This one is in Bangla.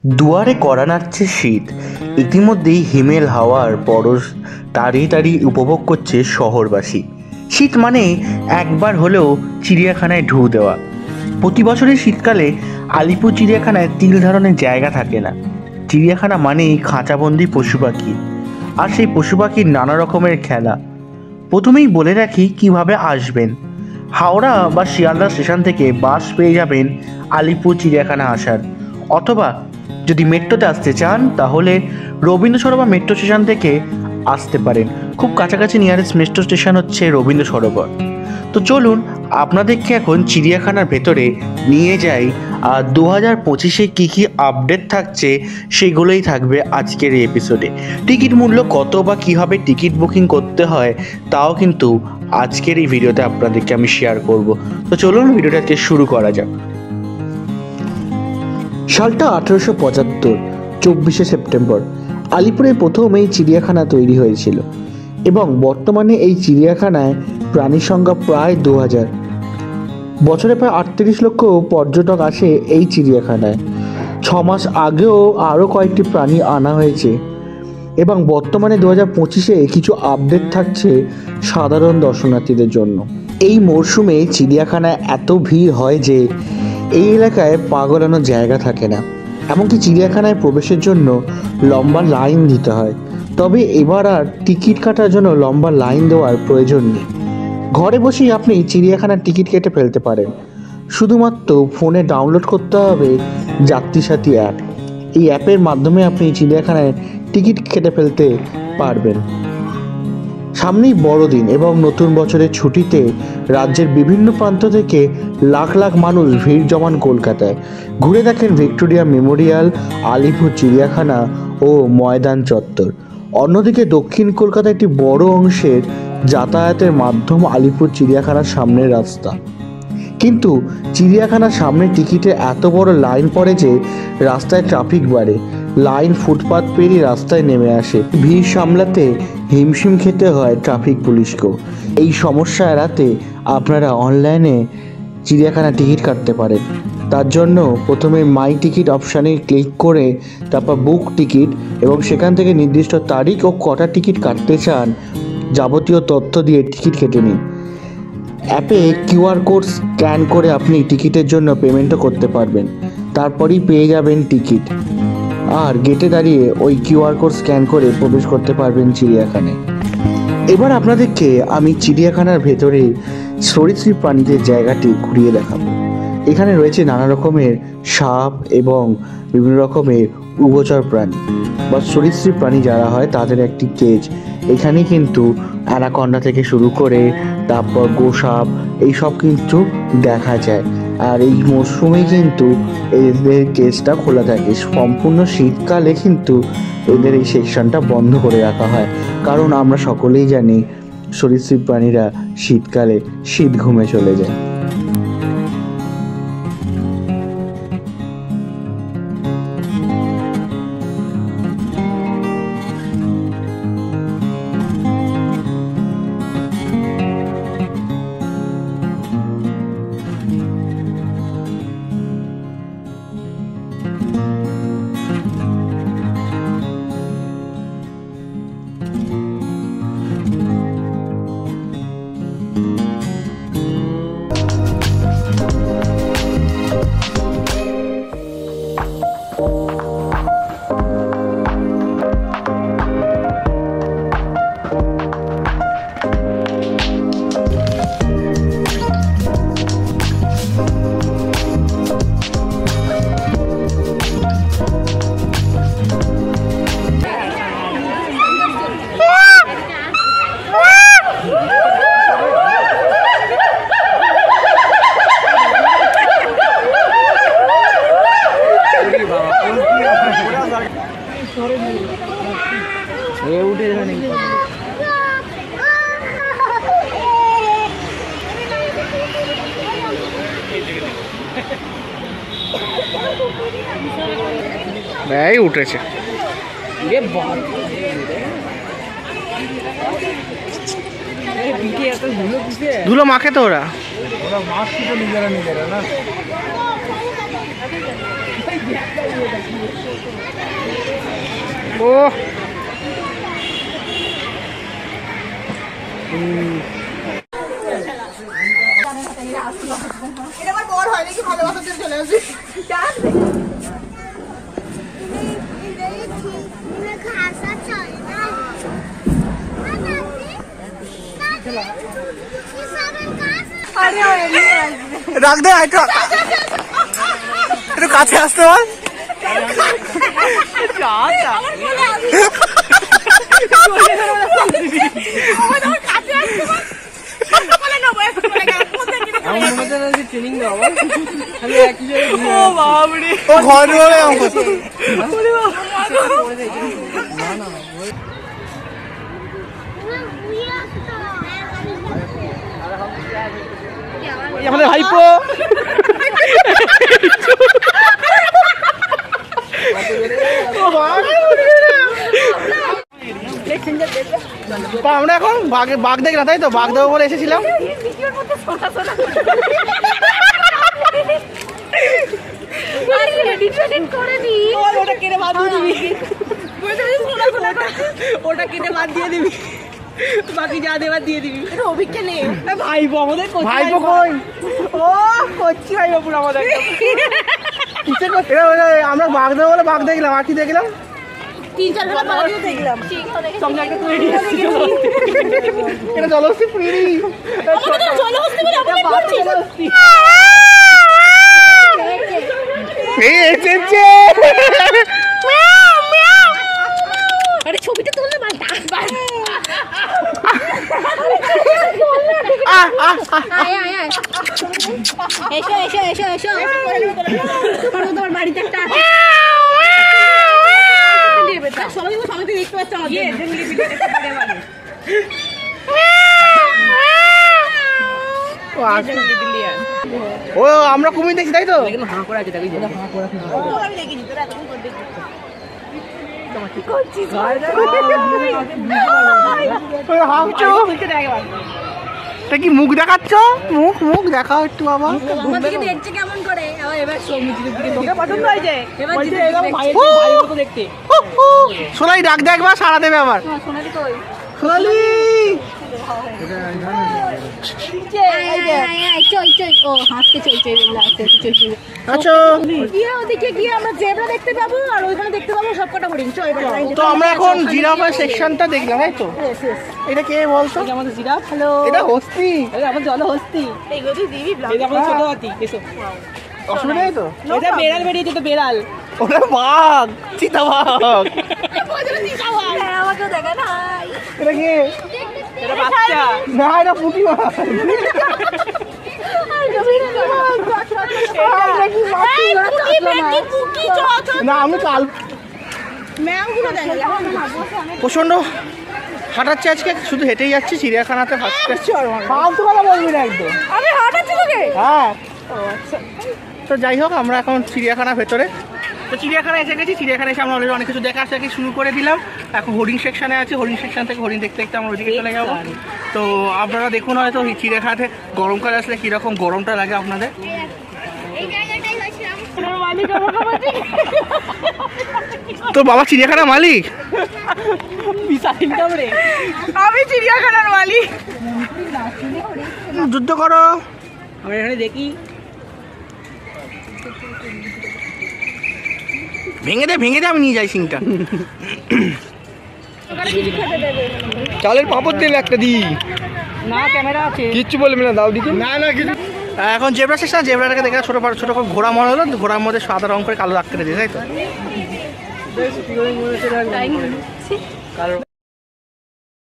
দুয়ারে কড়া নাড়ছে শীত, ইতিমধ্যেই হিমেল হাওয়ার পরশ তাড়িয়ে তাড়িয়ে উপভোগ করছে শহরবাসী। শীত মানে একবার হলেও চিড়িয়াখানায় ঢু দেওয়া। প্রতি বছরের শীতকালে আলিপুর চিড়িয়াখানায় তিল ধারণের জায়গা থাকে না। চিড়িয়াখানা মানেই খাঁচাবন্দি পশু পাখি, আর সেই পশু পাখির নানা রকমের খেলা। প্রথমেই বলে রাখি কিভাবে আসবেন। হাওড়া বা শিয়ালদা স্টেশন থেকে বাস পেয়ে যাবেন আলিপুর চিড়িয়াখানা আসার, অথবা যদি মেট্রোতে আসতে চান তাহলে রবীন্দ্র সরোবর মেট্রো স্টেশন থেকে আসতে পারেন। খুব কাছাকাছি নিয়ারেস্ট মেট্রো স্টেশন হচ্ছে রবীন্দ্র সরোবর। তো চলুন আপনাদেরকে এখন চিড়িয়াখানার ভেতরে নিয়ে যাই, আর 2025-এ কী কী আপডেট থাকছে সেগুলোই থাকবে আজকের এই এপিসোডে। টিকিট মূল্য কত বা কীভাবে টিকিট বুকিং করতে হয় তাও কিন্তু আজকের এই ভিডিওতে আপনাদেরকে আমি শেয়ার করব। তো চলুন ভিডিওটা আজকে শুরু করা যাক। সালটা 1875, 24শে সেপ্টেম্বর আলিপুরে প্রথম এই চিড়িয়াখানা তৈরি হয়েছিল এবং বর্তমানে এই চিড়িয়াখানায় প্রাণী সংখ্যা প্রায় 2000। বছরে প্রায় 38 লক্ষ পর্যটক আসে এই চিড়িয়াখানায়। 6 মাস আগেও আরও কয়েকটি প্রাণী আনা হয়েছে এবং বর্তমানে 2025-এ কিছু আপডেট থাকছে সাধারণ দর্শনার্থীদের জন্য। এই মরশুমে চিড়িয়াখানায় এত ভিড় হয় যে এই এলাকায় পা গলানোর জায়গা থাকে না, এমনকি চিড়িয়াখানায় প্রবেশের জন্য লম্বা লাইন দিতে হয়। তবে এবার আর টিকিট কাটার জন্য লম্বা লাইন দেওয়ার প্রয়োজন নেই। ঘরে বসেই আপনি চিড়িয়াখানার টিকিট কেটে ফেলতে পারেন। শুধুমাত্র ফোনে ডাউনলোড করতে হবে যাত্রী সাথী অ্যাপ। এই অ্যাপের মাধ্যমে আপনি চিড়িয়াখানায় টিকিট কেটে ফেলতে পারবেন। সামনেই বড়দিন এবং নতুন বছরের ছুটিতে রাজ্যের বিভিন্ন প্রান্ত থেকে লাখ লাখ মানুষ ভিড় জমান কলকাতায়। ঘুরে দেখেন ভিক্টোরিয়া মেমোরিয়াল, আলিপুর চিড়িয়াখানা ও ময়দান চত্বর। অন্যদিকে দক্ষিণ কলকাতায় একটি বড় অংশের যাতায়াতের মাধ্যম আলিপুর চিড়িয়াখানার সামনের রাস্তা। কিন্তু চিড়িয়াখানার সামনে টিকিটে এত বড় লাইন পড়ে যে রাস্তায় ট্রাফিক বাড়ে। লাইন ফুটপাত পেরিয়ে রাস্তায় নেমে আসে। ভিড় সামলাতে হিমশিম খেতে হয় ট্রাফিক পুলিশকেও। এই সমস্যা এড়াতে আপনারা অনলাইনে চিড়িয়াখানা টিকিট কাটতে পারেন। তার জন্য প্রথমে মাই টিকিট অপশানে ক্লিক করে তারপর বুক টিকিট এবং সেখান থেকে নির্দিষ্ট তারিখ ও কটা টিকিট কাটতে চান যাবতীয় তথ্য দিয়ে টিকিট কেটে নিন। অ্যাপে কিউআর কোড স্ক্যান করে আপনি টিকিটের জন্য পেমেন্টও করতে পারবেন। তারপরেই পেয়ে যাবেন টিকিট, আর গেটে দাঁড়িয়ে ওই কিউআর কোড স্ক্যান করে প্রবেশ করতে পারবেন চিড়িয়াখানায়। এবার আপনাদেরকে আমি চিড়িয়াখানার ভেতরে সরীসৃপ প্রাণীদের জায়গাটি ঘুরিয়ে দেখাবো। এখানে রয়েছে নানা রকমের সাপ এবং বিভিন্ন রকমের উভচর প্রাণী বা সরীসৃপ প্রাণী যারা হয় তাদের একটি কেজ। এখানে কিন্তু অ্যানাকন্ডা থেকে শুরু করে তারপর গোসাপ এইসব কিন্তু দেখা যায়। আর এই মরশুমে কিন্তু এদের কেজটা খোলা থাকে। সম্পূর্ণ শীতকালে কিন্তু এদের এই সেকশনটা বন্ধ করে রাখা হয়, কারণ আমরা সকলেই জানি সরীসৃপ প্রাণীরা শীতকালে শীত ঘুমে চলে যায়। এই উঠেছে ধুলো মাখে তো ওরা মাছ তো নিজেরা না। ও রাখ দে, একটু কাছে আসতে বল। ও ঘর আমাদের ভাইপো আমরা এখন বাঘ দেখলাম, তাই তো? বাঘ দেবো বলে এসেছিলাম। ওটা কেটে বাদ দিয়ে দিবি, বাকি যা দেবার দিয়ে দিবি। অভিজ্ঞা নেই ভাইবো আমাদের, ভাইপো কই? ও করছি ভাইবো পুরো আমাদের। আমরা বাঘ দেবো বলে বাঘ দেখলাম, আর কি দেখলাম? 3-4 বেলা বাঘও দেখলাম। সঙ্গে একটা তৈরি এটা জলহস্তি পুরি। জলহস্তি বলে আমরা জলহস্তি। আরে ছবিটা তুললে মালটা। এসো এসো এসো এসো, তোমার বাড়িতে একটা সবাই সবাই দেখতে পাচ্ছে আমাদের। ও আমরা কুমির দেখছি, তাই তো? হাঁ করে আছে, দেখি হাঁ করে আছে। আমি দেখিনি, তোরা এতক্ষণ করে দেখছিস। কি করছিস? তা কি মুখ দেখাচ্ছ? মুখ দেখাও একটু বাবা। আমাদেরকে দেখছে কেমন করে? এবার সৌমিত্রের দিকে তোকে পছন্দ হয়েছে? এবার দেখতে সোনালি ডাক দে একবার, সারা দেবে আবার। সোনালি কই? সোনালি আচ্ছা, আমরা জেব্রা দেখতে পাবো আর ওইখানে দেখতে পাবো সবকটা হরিণ। তো আমরা এখন জিরাফের সেকশনটা দেখলাম, তাই তো? এটা কে বলতো? আমাদের জিরাফ। হ্যালো, এটা হস্তি, আমার জলহস্তি। এইগুলো দিবি ব্লগ, এটা আমাদের ছোট হাতি। এসো, অসুবিধা নেই তো? এটা বেড়াল বেরিয়েছে, তো বেড়াল। ওটা বাঘ, চিতাবাঘ। আমাকেও দেখা নাই। এটা কে? এটা বাচ্চা না, এটা পুঁটি মাছ। না, আমি কাল প্রচন্ড হাঁটাচ্ছি আজকে, শুধু হেঁটেই যাচ্ছি, চিড়িয়াখানাতে ফার্স্ট যাচ্ছি। আর ফালতু কথা বলবি না একদম। আমি হাঁটাচ্ছি তোকে? হ্যাঁ। তো যাই হোক, আমরা এখন চিড়িয়াখানার ভেতরে। তো চিড়িয়াখানায় এসে গেছি, চিড়িয়াখানায় এসে আমরা অলরেডি অনেক কিছু দেখা শুরু করে দিলাম। এখন হরিণ সেকশানে আছে, হরিণ সেকশন থেকে হরিণ দেখতে দেখতে আমরা ওইদিকে চলে যাবো। তো আপনারা দেখুন হয়তো চিড়িয়াখানাতে গরমকালে আসলে কীরকম গরমটা লাগে আপনাদের। তো বাবা চিড়িয়াখানার মালিক? আমি চিড়িয়াখানার মালিক। যুদ্ধ করো। আমরা এখানে দেখি, ভেঙে দে, আমি নিয়ে যাই সিংটা। চালের পাপড় তেল একটা দি না ক্যামেরা আছে, কিচ্ছু বলবি না, দাও দিকে। না কিছু। এখন জেব্রা সেকশন, জেব্রাটাকে দেখে ছোট ছোট করে ঘোড়া মনে হলো, ঘোড়ার মধ্যে সাদা রং করে কালো রাখতে দিয়েছে, তাই তো?